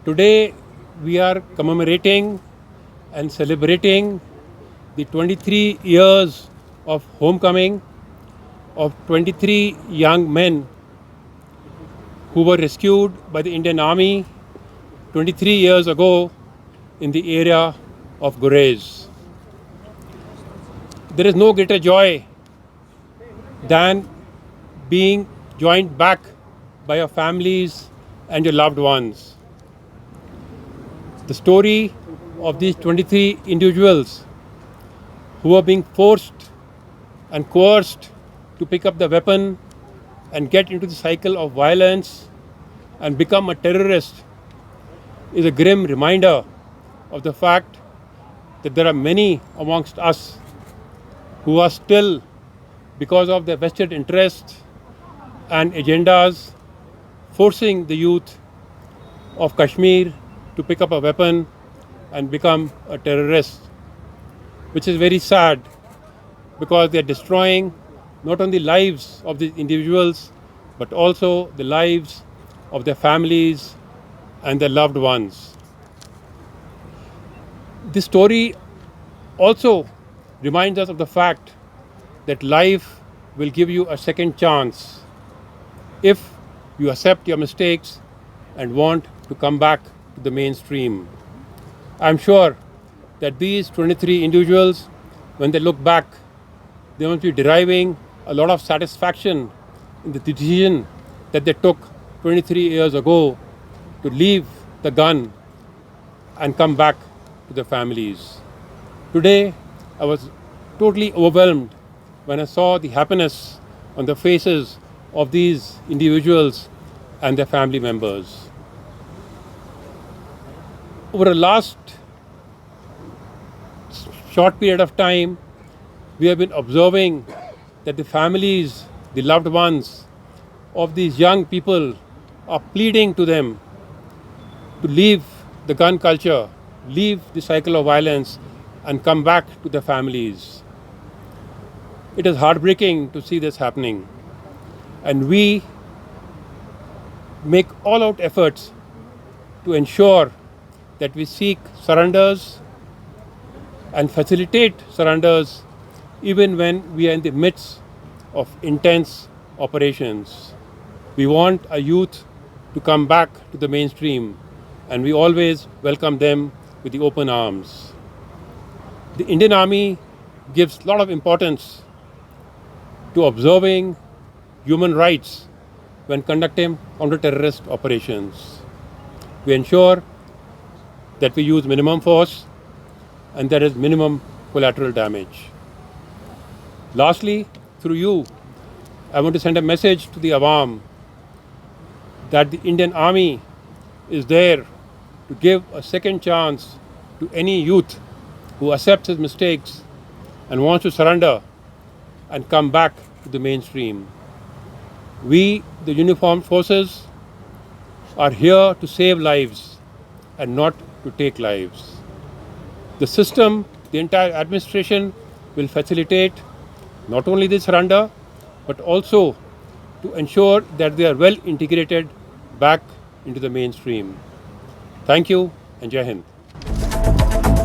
Today, we are commemorating and celebrating the 23 years of homecoming of 23 young men who were rescued by the Indian Army 23 years ago in the area of Gurez. There is no greater joy than being joined back by your families and your loved ones. The story of these 23 individuals who are being forced and coerced to pick up the weapon and get into the cycle of violence and become a terrorist is a grim reminder of the fact that there are many amongst us who are still, because of their vested interests and agendas, forcing the youth of Kashmir to pick up a weapon and become a terrorist, which is very sad because they are destroying not only the lives of these individuals but also the lives of their families and their loved ones. This story also reminds us of the fact that life will give you a second chance if you accept your mistakes and want to come back to the mainstream. I'm sure that these 23 individuals, when they look back, they must be deriving a lot of satisfaction in the decision that they took 23 years ago to leave the gun and come back to their families. Today, I was totally overwhelmed when I saw the happiness on the faces of these individuals and their family members. Over the last short period of time, we have been observing that the families, the loved ones of these young people are pleading to them to leave the gun culture, leave the cycle of violence, and come back to their families. It is heartbreaking to see this happening, and we make all out efforts to ensure that we seek surrenders and facilitate surrenders even when we are in the midst of intense operations. We want our youth to come back to the mainstream, and we always welcome them with the open arms. The Indian Army gives a lot of importance to observing human rights when conducting counter-terrorist operations. We ensure that we use minimum force and there is minimum collateral damage. Lastly, through you, I want to send a message to the Awam that the Indian Army is there to give a second chance to any youth who accepts his mistakes and wants to surrender and come back to the mainstream. We, the uniformed forces, are here to save lives and not to take lives. The system, the entire administration will facilitate not only the surrender but also to ensure that they are well integrated back into the mainstream. Thank you and Jai Hind.